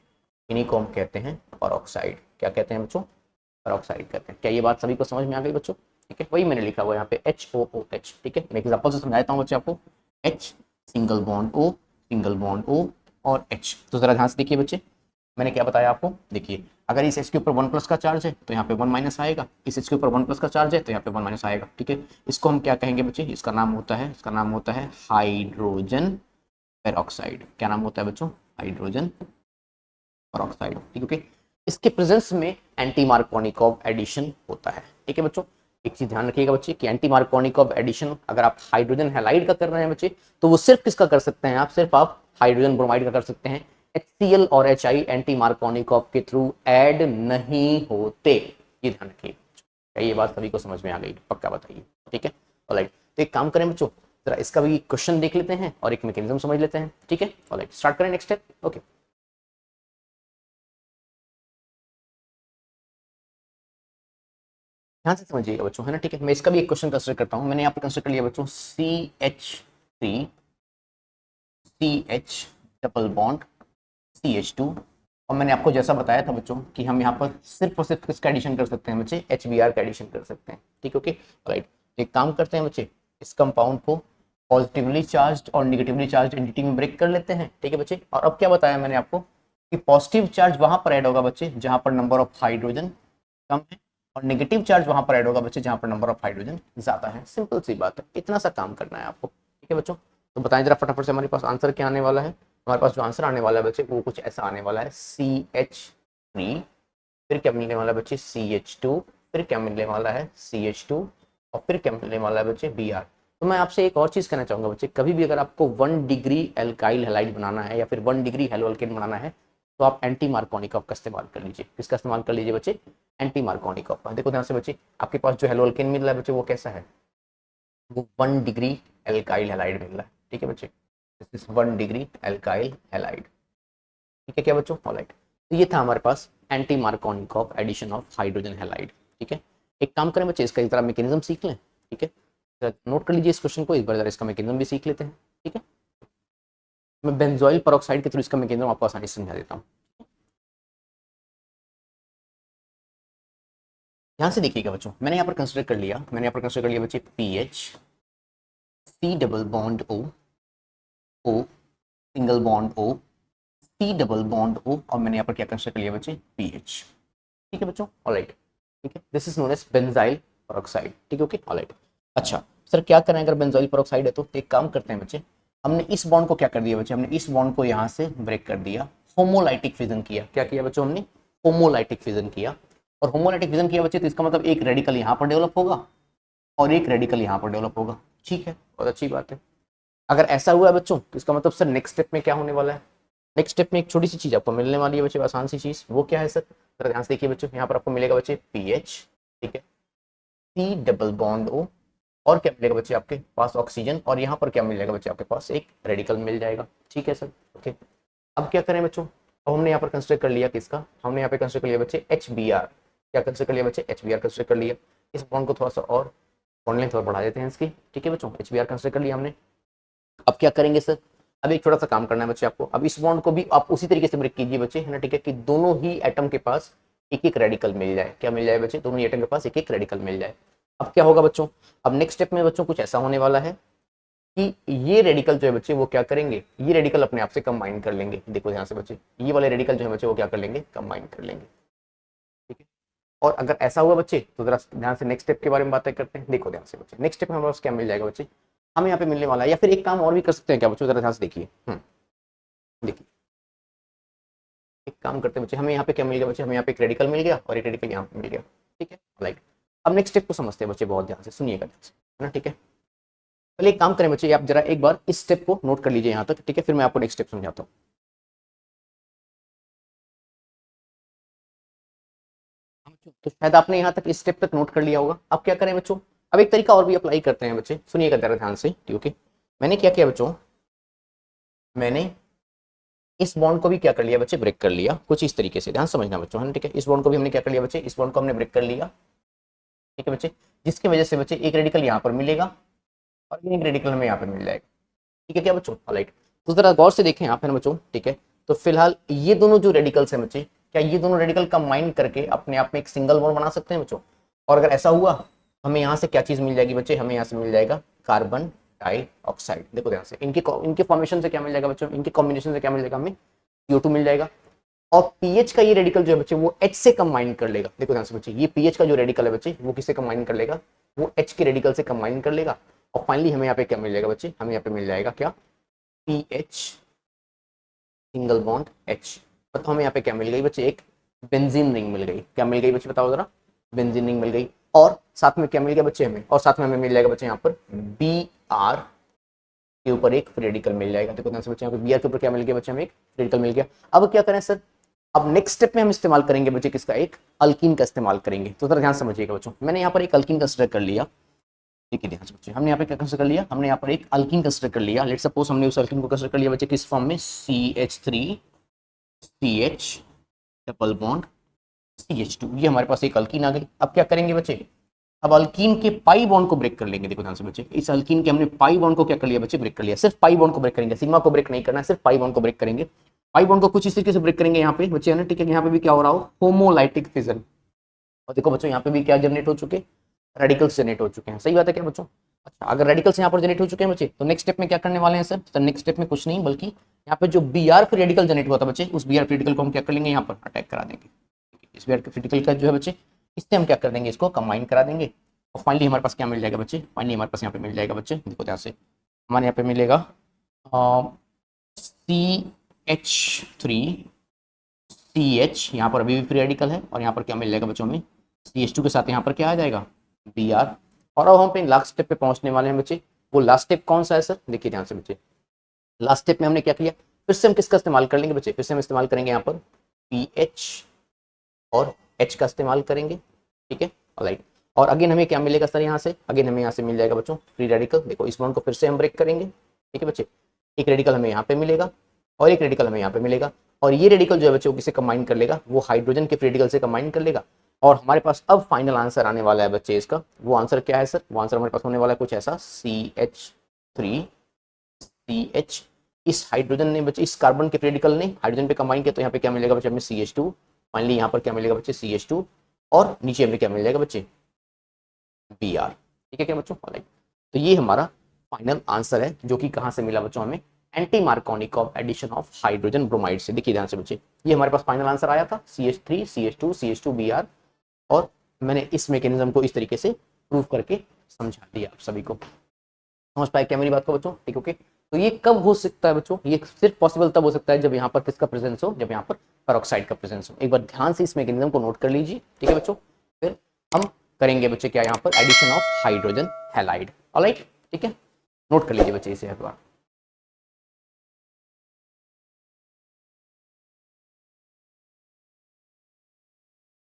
A: इन्हीं को हम कहते हैं पेरोक्साइड। क्या कहते हैं बच्चों? पेरोक्साइड कहते हैं। क्या ये बात सभी को समझ में आ गई बच्चों? ठीक है, वही मैंने लिखा हुआ यहाँ पे HOOH। ठीक है, मैं एग्जांपल से समझाता हूँ बच्चे आपको। H single bond O, single bond O और H। तो जरा ध्यान से देखिए बच्चे, मैंने क्या बताया आपको। देखिए, अगर इस H के ऊपर 1 प्लस का चार्ज है तो यहाँ पे 1 माइनस आएगा, इस H के ऊपर 1 प्लस का चार्ज है तो यहाँ पे 1 माइनस आएगा। ठीक है, इसको हम क्या कहेंगे बच्चे, इसका नाम होता है हाइड्रोजन पेरोक्साइड। क्या नाम होता है बच्चों? Hydrogen peroxide. ठीक है, इसके प्रेजेंस में एंटी मार्कोनिकॉव एडिशन होता है। ठीक है बच्चों, एक चीज ध्यान रखिएगा बच्चे कि एंटी मार्कोनिकॉव एडिशन अगर आप हाइड्रोजन हैलाइड का कर रहे हैं बच्चे, तो वो सिर्फ किसका कर सकते हैं आप, सिर्फ आप हाइड्रोजन ब्रोमाइड का कर सकते हैं। HCl और HI एंटी मार्कोनिकॉव के थ्रू ऐड नहीं होते, ये ध्यान रखिए। ये बात सभी को समझ में आ गई? पक्का बताइए। ठीक है, ऑलराइट। तो एक काम करें बच्चों, जरा इसका भी क्वेश्चन देख लेते हैं और एक मैकेनिज्म समझ लेते हैं। ठीक है, ऑलराइट, स्टार्ट करें नेक्स्ट स्टेप। ओके, ध्यान से समझिएगा बच्चों, है ना। ठीक है, मैं इसका भी एक क्वेश्चन कंसिडर करता हूँ। मैंने यहाँ पे कंसिडर कर लिया बच्चों CH3CH डबल बॉन्ड CH2, और मैंने आपको जैसा बताया था बच्चों कि हम यहाँ पर सिर्फ और सिर्फ किसका एडिशन कर सकते हैं बच्चे, HBr का एडिशन कर सकते हैं। ठीक है, ओके, राइट। एक काम करते हैं बच्चे, इस कंपाउंड को पॉजिटिवली चार्ज और निगेटिवली चार्ज एंटिटी में ब्रेक कर लेते हैं। ठीक है बच्चे, और अब क्या बताया मैंने आपको कि पॉजिटिव चार्ज वहां पर ऐड होगा बच्चे जहां पर नंबर ऑफ हाइड्रोजन कम है, और नेगेटिव चार्ज वहां पर ऐड होगा बच्चे जहां पर नंबर ऑफ हाइड्रोजन ज्यादा है। सिंपल सी बात है, इतना सा काम करना है आपको। ठीक है बच्चों, तो बताएं जरा फटाफट से हमारे पास आंसर क्या आने वाला है। हमारे पास जो आंसर आने वाला है बच्चे वो कुछ ऐसा आने वाला है, CH3, फिर क्या मिलने वाला है बच्चे, CH2, फिर क्या मिलने वाला है, CH2, और फिर क्या मिलने वाला है बच्चे, Br। तो मैं आपसे एक और चीज कहना चाहूंगा बच्चे, कभी भी अगर आपको 1 डिग्री एल्काइल हैलाइड बनाना है या फिर 1 डिग्री हेलोअल्केन बनाना है, तो आप एंटी मार्कोनिकॉव का इस्तेमाल कर लीजिए। किसका इस्तेमाल कर लीजिए बच्चे? एंटी मार्कोनिकॉव का। देखो ध्यान से बच्चे, आपके पास जो हेलोअल्केन मिल रहा है बच्चे वो कैसा है, वो 1 डिग्री एल्काइल हैलाइड मिल रहा है। ठीक है बच्चे, this is 1 degree alkyl halide. ठीक है क्या बच्चों, ऑलराइट। तो ये था हमारे पास anti Markovnikov addition of hydrogen halide. ठीक है, एक काम करें बच्चे, इसका एक तरह मैकेनिज्म सीख लें। ठीक है, नोट कर लीजिए इस क्वेश्चन को, एक बार जरा इसका मैकेनिज्म भी सीख लेते हैं। ठीक है, मैं बेंजोइल पेरोक्साइड के थ्रू इसका मैकेनिज्म आपको आसानी से समझा देता हूँ। ध्यान से देखिएगा बच्चों, मैंने यहाँ पर कंसिडर कर लिया बच्चे PH C double bond O single bond O C double bond O, और मैंने यहाँ पर क्या कंसिडर कर लिया बच्चे, PH। ठीक है बच्चों, ऑलराइट। ठीक है, this is known as benzyl peroxide. ठीक है, ओके, ऑलराइट। अच्छा सर, क्या करें अगर बेंजोइल पेरोक्साइड है? तो एक काम करते हैं बच्चे, हमने इस बॉन्ड को क्या कर दिया बच्चे, हमने इस बॉन्ड को यहाँ से ब्रेक कर दिया, होमोलाइटिक फिजन किया। क्या किया बच्चों, हमने होमोलाइटिक फिजन किया। और होमोलाइटिक फिजन किया बच्चे, तो इसका मतलब एक रेडिकल यहाँ पर डेवलप होगा और एक रेडिकल यहाँ पर डेवलप होगा। ठीक है, बहुत अच्छी बात है। अगर ऐसा हुआ है बच्चों, तो इसका मतलब सर नेक्स्ट स्टेप में क्या होने वाला है, नेक्स्ट स्टेप में एक छोटी सी चीज आपको मिलने वाली है बच्चे, आसान सी चीज। वो क्या है सर, जरा ध्यान से देखिए बच्चों, यहाँ पर आपको मिलेगा बच्चे PH, ठीक है, C डबल बॉन्ड O, और क्या मिलेगा बच्चे आपके पास, ऑक्सीजन, और यहाँ पर क्या मिलेगा बच्चे आपके पास, एक रेडिकल मिल जाएगा। ठीक है सर, ओके। अब क्या करें बच्चों, अब हमने यहाँ पर कंसिडर कर लिया किसका, हमने यहाँ पे कंसिडर कर लिया बच्चे HBr। क्या कंसिडर कर लिया बच्चे, HBr कंसिडर कर लिया। इस बॉन्ड को थोड़ा सा और बॉन्ड लेंथ और बढ़ा देते हैं इसकी। ठीक है बच्चों, HBr कंसिडर कर लिया हमने। अब क्या करेंगे सर, अब एक छोटा सा काम करना है बच्चे आपको। अब इस बॉन्ड को भी आप उसी तरीके से ब्रेक कीजिए बच्चे, है ना। ठीक है, कि दोनों ही एटम के पास एक एक रेडिकल मिल जाए। क्या मिल जाए बच्चे, दोनों ही एटम के पास एक एक रेडिकल मिल जाए। अब क्या होगा बच्चों, अब नेक्स्ट स्टेप में बच्चों कुछ ऐसा होने वाला है कि ये रेडिकल जो है बच्चे वो क्या करेंगे, ये रेडिकल अपने आप से कंबाइन कर लेंगे। देखो ध्यान से बच्चे, ये वाले रेडिकल जो है बच्चे वो क्या कर लेंगे, कंबाइन कर लेंगे। ठीक है, और अगर ऐसा हुआ बच्चे तो जरा ध्यान से नेक्स्ट स्टेप के बारे में बातें करते हैं। देखो ध्यान से बच्चे, नेक्स्ट स्टेप में हमारे पास क्या मिल जाएगा बच्चे, हमें यहाँ पे मिलने वाला है, या फिर एक काम और भी कर सकते हैं क्या बच्चों, जरा ध्यान से देखिए। देखिए, एक काम करते हैं बच्चे, हमें यहाँ पे क्या मिल गया बच्चे, हमें यहाँ पे एक रेडिकल मिल गया और एक रेडिकल यहाँ पे मिल गया, ठीक है लाइक। अब नेक्स्ट स्टेप को समझते हैं बच्चे, बहुत ध्यान से सुनिएगा ध्यान से, है ना, ठीक है। पहले एक काम करें बच्चे, आप जरा एक बार इस स्टेप को नोट कर लीजिए यहाँ तक, ठीक है, फिर मैं आपको नेक्स्ट स्टेप समझाता हूँ। तो शायद आपने यहाँ तक इस स्टेप तक नोट कर लिया होगा। अब क्या करें बच्चों, अब एक तरीका और भी अप्लाई करते हैं बच्चे, सुनिएगा जरा ध्यान से, ठीक है। मैंने क्या किया बच्चों, मैंने इस बॉन्ड को भी क्या कर लिया बच्चे, ब्रेक कर लिया, कुछ इस तरीके से, ध्यान समझना बच्चों, है ना, ठीक है। इस बॉन्ड को भी हमने क्या कर लिया बच्चे, इस बॉन्ड को हमने ब्रेक कर लिया, ठीक है बच्चे, जिसकी वजह से बच्चे एक रेडिकल यहाँ पर मिलेगा और एक रेडिकल हमें यहाँ पर मिल जाएगा, ठीक है क्या बच्चों, राइट। तो जरा गौर से देखें यहाँ पे ना बच्चों, ठीक है। तो फिलहाल ये दोनों जो रेडिकल्स हैं बच्चे, क्या ये दोनों रेडिकल कंबाइन करके अपने आप में एक सिंगल बॉन्ड बना सकते हैं बच्चों? और अगर ऐसा हुआ, हमें यहाँ से क्या चीज मिल जाएगी बच्चे, हमें यहाँ से मिल जाएगा कार्बन डाइऑक्साइड। देखो ध्यान से, इनके फॉर्मेशन से क्या मिल जाएगा बच्चों, इनके कॉम्बिनेशन से क्या मिल जाएगा, हमें CO2 मिल जाएगा। और पीएच का ये रेडिकल जो है बच्चे, वो H से कंबाइन कर लेगा। देखो ध्यान से बच्चे, ये पीएच का जो रेडिकल है बच्चे, वो किससे कंबाइन कर लेगा, वो H के रेडिकल से कंबाइन कर लेगा। और फाइनली हमें यहाँ पे क्या मिल जाएगा बच्चे, हमें यहाँ पे मिल जाएगा क्या, PH सिंगल बॉन्ड H। तो हमें यहाँ पे क्या मिल गई बच्चे, एक बेंजीन रिंग मिल गई। क्या मिल गई बच्चे, बताओ जरा, बेंजीन रिंग मिल गई। और साथ में क्या मिल गया बच्चे हमें, और साथ में हमें मिल जाएगा बच्चे यहाँ पर Br के ऊपर एक रेडिकल मिल जाएगा। देखो ध्यान से बच्चे, यहाँ पे Br के ऊपर क्या मिल गया बच्चे, हमें एक रेडिकल मिल गया। अब क्या करें सर, अब नेक्स्ट स्टेप में हम इस्तेमाल करेंगे बच्चे किसका, एक अल्कीन का इस्तेमाल करेंगे। तो जरा ध्यान समझिएगा बच्चों, मैंने यहाँ पर एक अल्कीन कंसिडर कर लिया, ठीक है ध्यान से बच्चे, हमने यहाँ पे क्या कंसिडर कर लिया, हमने यहाँ पर एक अल्कीन कंसिडर कर लिया। लेट्स सपोज हमने उस अल्कीन को कंसिडर कर लिया बच्चे किस फॉर्म में, CH3CH डबल बॉन्ड CH2, ये हमारे पास एक अल्कीन आ गई। अब क्या करेंगे बच्चे, अब अल्कीन के पाई बॉन्ड को ब्रेक कर लेंगे। देखो ध्यान से बच्चे, इस अल्कीन के हमने पाई बॉन्ड को क्या कर लिया बच्चे, ब्रेक कर लिया। सिर्फ पाई बॉन्ड को ब्रेक करेंगे, सिग्मा को ब्रेक नहीं करना है, सिर्फ पाई बॉन्ड को ब्रेक करेंगे। पाई बॉन्ड को कुछ इस तरीके से ब्रेक करेंगे यहाँ पे बच्चे, है ना, ठीक है। यहाँ पे भी क्या हो रहा हो, होमोलाइटिक फिजन। और देखो बच्चों, यहाँ पे भी क्या जनरेट हो चुके, रेडिकल्स जनरेट हो चुके हैं। सही बात है क्या बच्चों? अच्छा, अगर रेडिकल्स यहाँ पर जनरेट हो चुके हैं बच्चे, तो नेक्स्ट स्टेप में क्या करने वाले हैं सर? तो नेक्स्ट स्टेप में कुछ नहीं, बल्कि यहाँ पे जो Br फिर रेडिकल जनरेट हुआ था बच्चे, उस Br रेडिकल को हम क्या कर लेंगे, यहाँ पर अटैक करा देंगे। इस Br रेडिकल का जो है बच्चे, इससे हम क्या कर देंगे, इसको कंबाइन करा देंगे। और फाइनली हमारे पास क्या मिल जाएगा बच्चे, फाइनली हमारे पास यहाँ पे मिल जाएगा बच्चे, देखो ध्यान से, हमारे यहाँ पे मिलेगा CH3CH, यहाँ पर अभी भी फ्री रेडिकल है। और यहाँ पर क्या मिल जाएगा बच्चों में, CH2 के साथ यहाँ पर क्या आ जाएगा, Br। और अब हम पे लास्ट स्टेप पे पहुंचने वाले हैं बच्चे। वो लास्ट स्टेप कौन सा है सर? देखिए ध्यान से बच्चे, लास्ट स्टेप में हमने क्या किया, फिर से हम किसका इस्तेमाल कर लेंगे बच्चे, फिर से हम इस्तेमाल करेंगे यहाँ पर PH और H का इस्तेमाल करेंगे, ठीक है, ऑलराइट। और अगेन हमें क्या मिलेगा सर, यहाँ से अगेन हमें यहाँ से मिल जाएगा बच्चों फ्री रेडिकल। देखो इस बॉन्ड को फिर से हम ब्रेक करेंगे, ठीक है बच्चे, एक रेडिकल हमें यहाँ पे मिलेगा और एक रेडिकल हमें यहाँ पे मिलेगा। और ये रेडिकल जो है बच्चे, वो किसे कंबाइन कर लेगा, वो हाइड्रोजन के फ्री रेडिकल से कंबाइन कर लेगा। और हमारे पास अब फाइनल आंसर आने वाला है बच्चे इसका। वो आंसर क्या है सर? वो आंसर हमारे पास होने वाला है कुछ ऐसा, CH3CH। इस हाइड्रोजन ने बच्चे, इस कार्बन के रेडिकल ने हाइड्रोजन पे कंबाइन किया, तो यहाँ पे क्या मिलेगा बच्चे, हमें CH2। फाइनली यहाँ पर क्या मिलेगा बच्चे, CH2। और नीचे हमें क्या मिल जाएगा बच्चे, Br, ठीक है क्या बच्चों, ऑलराइट। तो ये हमारा फाइनल आंसर है, जो कि कहाँ से मिला बच्चों, हमें anti Markovnikov addition of hydrogen bromide से। देखिए ध्यान से बच्चे, ये हमारे पास फाइनल आंसर आया था, CH3 CH2 CH2 Br। और मैंने इस मैकेनिज्म को इस तरीके से प्रूव करके समझा दिया आप सभी को। समझ पाए क्या मेरी बात को बच्चों? ठीक, ओके। तो ये कब हो सकता है बच्चों? ये सिर्फ पॉसिबल तब हो सकता है जब यहाँ पर किसका प्रेजेंस हो, जब यहाँ पर पेरोक्साइड का प्रेजेंस हो। एक बार ध्यान से इस मैकेनिज्म को नोट कर लीजिए, ठीक है बच्चों। फिर हम करेंगे बच्चे क्या, यहाँ पर addition of hydrogen halide, alright, ठीक है। नोट कर लीजिए बच्चे इसे एक बार।